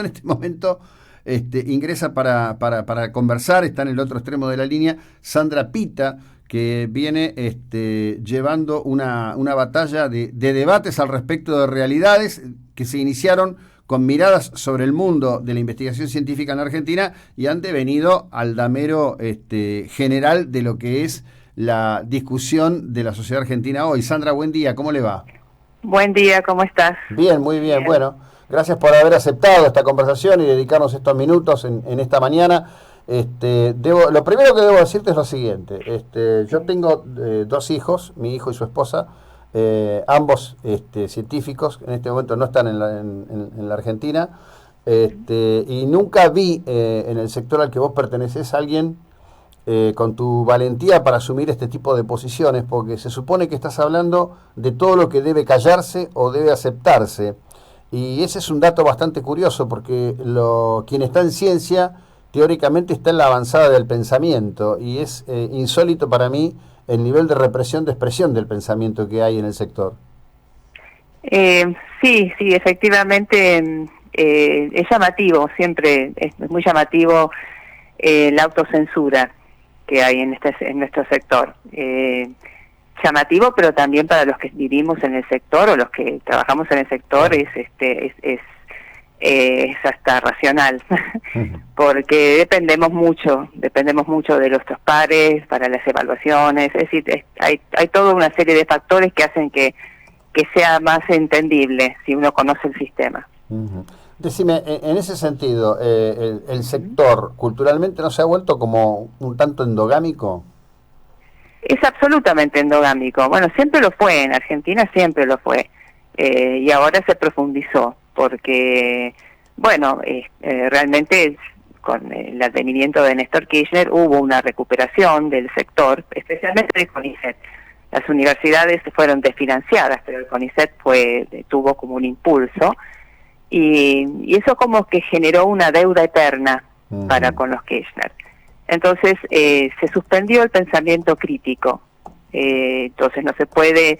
En este momento ingresa para conversar, está en el otro extremo de la línea, Sandra Pita, que viene llevando una batalla de debates al respecto de realidades que se iniciaron con miradas sobre el mundo de la investigación científica en Argentina y han devenido al damero general de lo que es la discusión de la sociedad argentina hoy. Sandra, buen día, ¿cómo le va? Buen día, ¿cómo estás? Bien, muy bien. Bien. Bueno, gracias por haber aceptado esta conversación y dedicarnos estos minutos en esta mañana. Lo primero que debo decirte es lo siguiente. Yo tengo dos hijos, mi hijo y su esposa, ambos científicos, en este momento no están en la Argentina, y nunca vi en el sector al que vos pertenecés a alguien con tu valentía para asumir este tipo de posiciones, porque se supone que estás hablando de todo lo que debe callarse o debe aceptarse. Y ese es un dato bastante curioso, porque quien está en ciencia, teóricamente está en la avanzada del pensamiento, y es insólito para mí el nivel de represión de expresión del pensamiento que hay en el sector. Sí, efectivamente es llamativo, siempre es muy llamativo la autocensura que hay en nuestro sector. Llamativo, pero también para los que vivimos en el sector o los que trabajamos en el sector es hasta racional, porque dependemos mucho de nuestros pares para las evaluaciones, es decir, hay toda una serie de factores que hacen que sea más entendible si uno conoce el sistema. Uh-huh. Decime, en ese sentido, el sector culturalmente no se ha vuelto como un tanto endogámico. Es absolutamente endogámico. Bueno, siempre lo fue, en Argentina siempre lo fue, y ahora se profundizó, porque, bueno, realmente con el advenimiento de Néstor Kirchner hubo una recuperación del sector, especialmente del CONICET. Las universidades fueron desfinanciadas, pero el CONICET tuvo como un impulso, y eso como que generó una deuda eterna para con los Kirchner. Entonces se suspendió el pensamiento crítico, entonces no se podía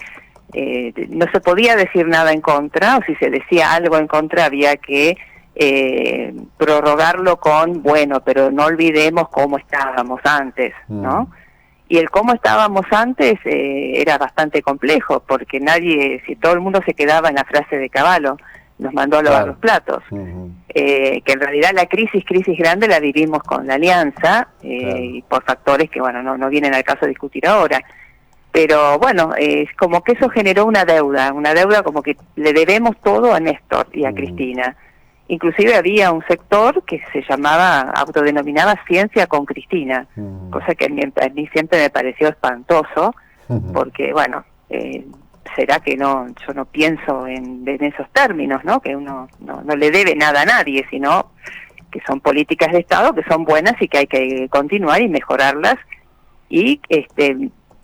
decir nada en contra, o si se decía algo en contra había que prorrogarlo con, bueno, pero no olvidemos cómo estábamos antes, ¿no? Y el cómo estábamos antes era bastante complejo, porque si todo el mundo se quedaba en la frase de Cavallo, nos mandó a lavar los platos, que en realidad la crisis grande la vivimos con la alianza, y por factores que, bueno, no vienen al caso de discutir ahora, pero bueno, es como que eso generó una deuda como que le debemos todo a Néstor y a Cristina. Inclusive había un sector que se autodenominaba Ciencia con Cristina, cosa que a mí siempre me pareció espantoso, porque bueno, será que yo no pienso en esos términos, ¿no? Que uno no le debe nada a nadie, sino que son políticas de Estado que son buenas y que hay que continuar y mejorarlas y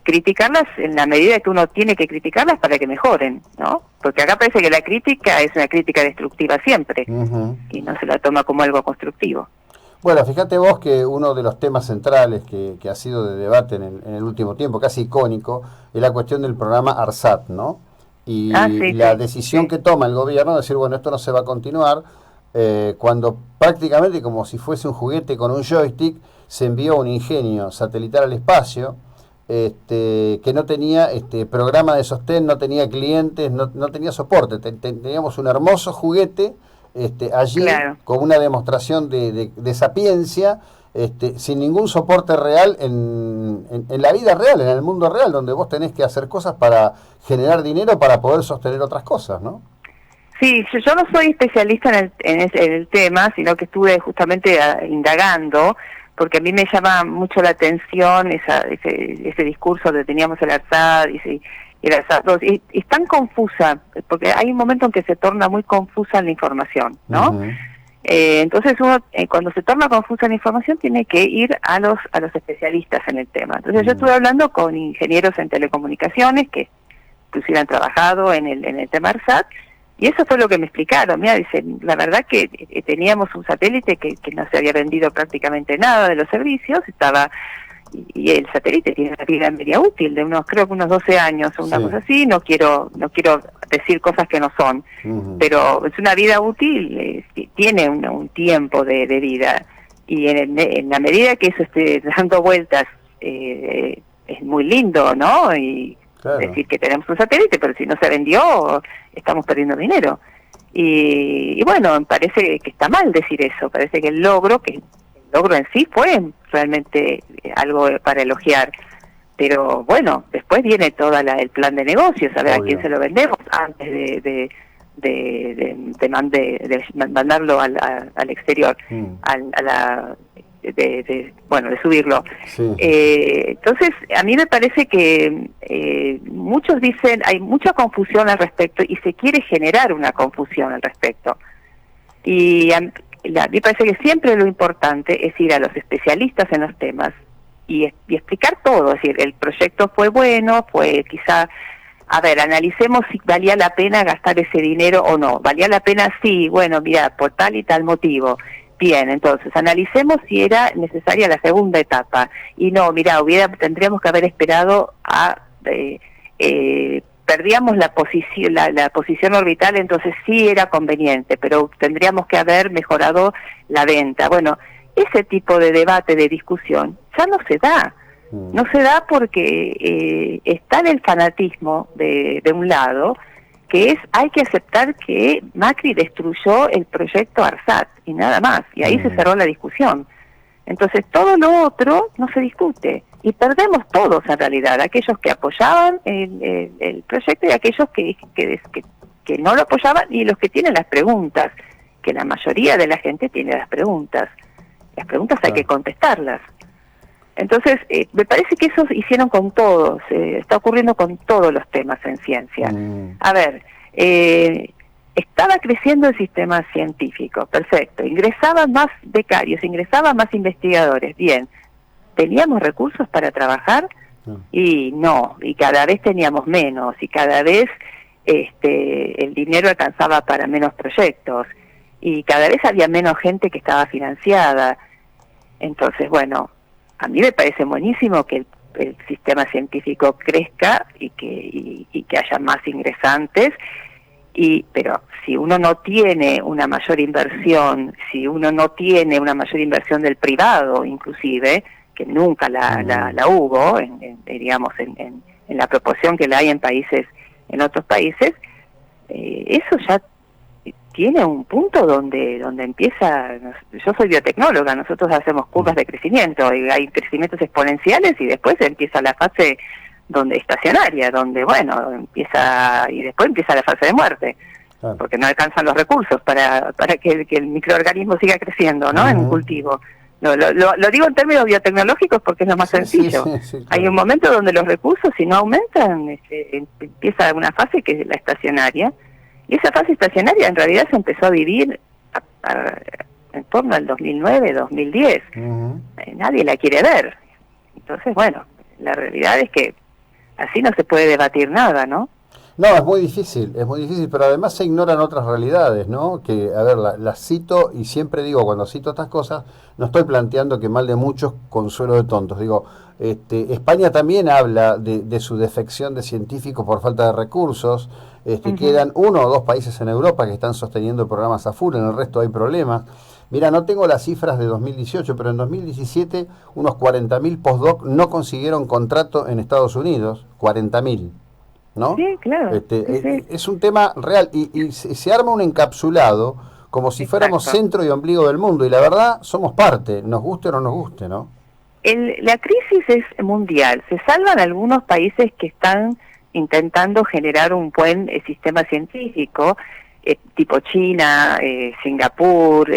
criticarlas en la medida que uno tiene que criticarlas para que mejoren, ¿no? Porque acá parece que la crítica es una crítica destructiva siempre, y no se la toma como algo constructivo. Bueno, fíjate vos que uno de los temas centrales que ha sido de debate en el último tiempo, casi icónico, es la cuestión del programa ARSAT, ¿no? Y la decisión que toma el gobierno de decir, bueno, esto no se va a continuar, cuando prácticamente como si fuese un juguete con un joystick, se envió un ingenio satelital al espacio, que no tenía programa de sostén, no tenía clientes, no tenía soporte, teníamos un hermoso juguete allí, claro, con una demostración de sapiencia, sin ningún soporte real en la vida real, en el mundo real, donde vos tenés que hacer cosas para generar dinero para poder sostener otras cosas, ¿no? Sí, yo no soy especialista en el tema, sino que estuve justamente indagando, porque a mí me llama mucho la atención ese discurso de teníamos el ARSAT y es tan confusa, porque hay un momento en que se torna muy confusa la información, ¿no? Entonces uno, cuando se torna confusa la información, tiene que ir a los especialistas en el tema. Entonces yo estuve hablando con ingenieros en telecomunicaciones que inclusive han trabajado en el tema ARSAT, y eso fue lo que me explicaron. Mira, dicen, la verdad que teníamos un satélite que no se había vendido prácticamente nada de los servicios, estaba y el satélite tiene una vida media útil de creo que unos 12 años o una cosa así. No quiero decir cosas que no son, pero es una vida útil, tiene un tiempo de vida, y en la medida que eso esté dando vueltas, es muy lindo, ¿no? Y decir que tenemos un satélite, pero si no se vendió, estamos perdiendo dinero. Y bueno, me parece que está mal decir eso. Parece que el logro en sí fue realmente algo para elogiar, pero bueno, después viene todo el plan de negocios, a ver a quién se lo vendemos antes de mandarlo al exterior, de subirlo. Entonces, a mí me parece que muchos dicen, hay mucha confusión al respecto y se quiere generar una confusión al respecto. Y a mí me parece que siempre lo importante es ir a los especialistas en los temas y explicar todo. Es decir, el proyecto fue bueno, quizá, a ver, analicemos si valía la pena gastar ese dinero o no. ¿Valía la pena? Sí, bueno, mira, por tal y tal motivo. Bien, entonces, analicemos si era necesaria la segunda etapa. Y no, mira, tendríamos que haber esperado perdíamos la posición orbital, entonces sí era conveniente, pero tendríamos que haber mejorado la venta. Bueno, ese tipo de debate, de discusión, ya no se da. No se da porque está en el fanatismo de un lado, que hay que aceptar que Macri destruyó el proyecto ARSAT y nada más, y ahí se cerró la discusión. Entonces todo lo otro no se discute y perdemos todos en realidad, aquellos que apoyaban el proyecto y aquellos que no lo apoyaban, y los que tienen las preguntas, que la mayoría de la gente tiene las preguntas hay que contestarlas. Entonces me parece que eso hicieron con todos, está ocurriendo con todos los temas en ciencia. A ver, estaba creciendo el sistema científico, perfecto, ingresaban más becarios, ingresaban más investigadores, bien. ¿Teníamos recursos para trabajar? Y no, y cada vez teníamos menos, y cada vez el dinero alcanzaba para menos proyectos, y cada vez había menos gente que estaba financiada. Entonces, bueno, a mí me parece buenísimo que el sistema científico crezca y que haya más ingresantes, pero si uno no tiene una mayor inversión, si uno no tiene una mayor inversión del privado, inclusive, que nunca la hubo, digamos, en la proporción que la hay en otros países, eso ya tiene un punto donde empieza. Yo soy biotecnóloga, nosotros hacemos curvas de crecimiento, y hay crecimientos exponenciales, y después empieza la fase estacionaria, donde y después empieza la fase de muerte, porque no alcanzan los recursos para que el microorganismo siga creciendo, ¿no? En un cultivo. Lo digo en términos biotecnológicos porque es lo más sencillo. Claro. Hay un momento donde los recursos, si no aumentan, empieza una fase que es la estacionaria, y esa fase estacionaria en realidad se empezó a vivir en torno al 2009, 2010. Nadie la quiere ver. Entonces, bueno, la realidad es que así no se puede debatir nada, ¿no? No, es muy difícil, pero además se ignoran otras realidades, ¿no? Que, a ver, las cito, y siempre digo, cuando cito estas cosas, no estoy planteando que mal de muchos, consuelo de tontos. Digo, España también habla de su defección de científicos por falta de recursos. Quedan 1 o 2 países en Europa que están sosteniendo programas a full, en el resto hay problemas. Mira, no tengo las cifras de 2018, pero en 2017 unos 40.000 postdoc no consiguieron contrato en Estados Unidos, 40.000. ¿No? Sí, claro. Sí. Es un tema real y se arma un encapsulado como si fuéramos centro y ombligo del mundo, y la verdad somos parte, nos guste o no nos guste, ¿no? La crisis es mundial. Se salvan algunos países que están intentando generar un buen sistema científico, tipo China, Singapur,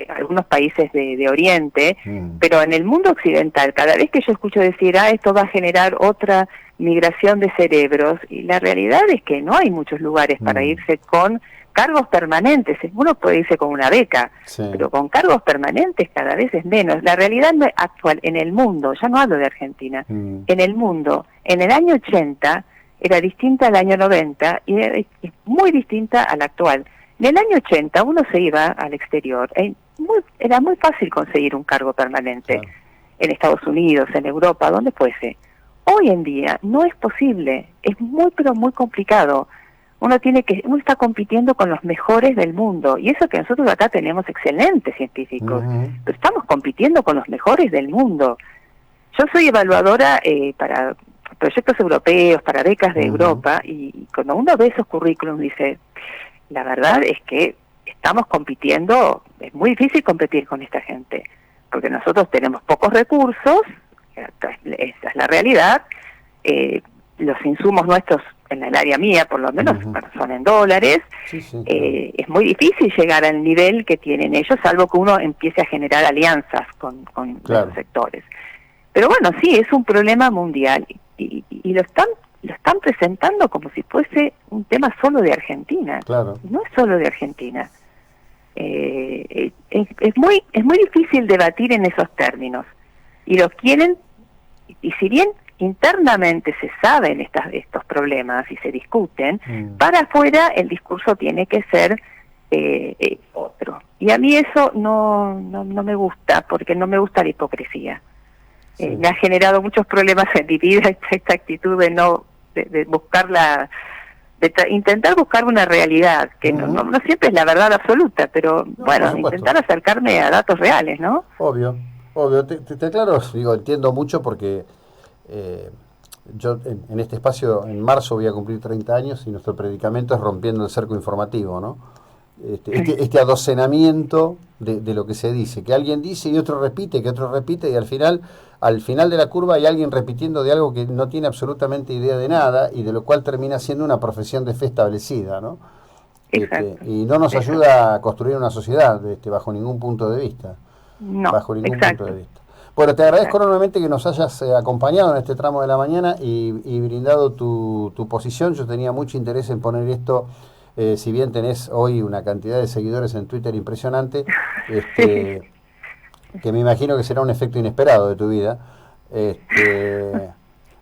algunos países de Oriente, pero en el mundo occidental, cada vez que yo escucho decir, esto va a generar otra migración de cerebros, y la realidad es que no hay muchos lugares para irse con cargos permanentes. Uno puede irse con una beca, pero con cargos permanentes cada vez es menos. La realidad actual en el mundo, ya no hablo de Argentina, en el mundo, en el año 80 era distinta al año 90 y es muy distinta al actual. En el año 80 uno se iba al exterior, era muy fácil conseguir un cargo permanente. en Estados Unidos, en Europa, donde fuese. Hoy en día no es posible, es muy pero muy complicado. Uno está compitiendo con los mejores del mundo, y eso que nosotros acá tenemos excelentes científicos, pero estamos compitiendo con los mejores del mundo. Yo soy evaluadora para proyectos europeos, para becas de Europa, y cuando uno ve esos currículums dice, la verdad es que estamos compitiendo, es muy difícil competir con esta gente, porque nosotros tenemos pocos recursos, esa es la realidad, los insumos nuestros en el área mía, por lo menos, son en dólares. Sí, claro. Es muy difícil llegar al nivel que tienen ellos, salvo que uno empiece a generar alianzas con los sectores. Pero bueno, sí, es un problema mundial y lo están presentando como si fuese un tema solo de Argentina. Claro. No es solo de Argentina. Es muy difícil debatir en esos términos. Y los quieren, y si bien internamente se saben estos problemas y se discuten, para afuera el discurso tiene que ser otro. Y a mí eso no me gusta, porque no me gusta la hipocresía. Me ha generado muchos problemas en mi vida esta actitud de buscar intentar buscar una realidad, que no siempre es la verdad absoluta, pero bueno, intentar acercarme a datos reales, ¿no? Obvio. Te aclaro, digo, entiendo mucho porque yo en este espacio en marzo voy a cumplir 30 años y nuestro predicamento es rompiendo el cerco informativo, ¿no? Este adocenamiento de lo que se dice, que alguien dice y otro repite, que otro repite, y al final de la curva hay alguien repitiendo de algo que no tiene absolutamente idea de nada y de lo cual termina siendo una profesión de fe establecida, ¿no? Y no nos ayuda a construir una sociedad bajo ningún punto de vista. No, bajo ningún punto de vista. Bueno, te agradezco enormemente que nos hayas acompañado en este tramo de la mañana y brindado tu posición. Yo tenía mucho interés en poner esto, si bien tenés hoy una cantidad de seguidores en Twitter impresionante, que me imagino que será un efecto inesperado de tu vida.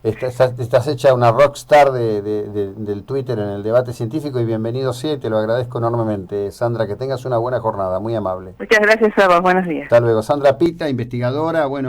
Estás hecha una rockstar del Twitter en el debate científico y bienvenido sea, y te lo agradezco enormemente. Sandra, que tengas una buena jornada, muy amable. Muchas gracias a vos, buenos días. Hasta luego. Sandra Pita, investigadora, bueno.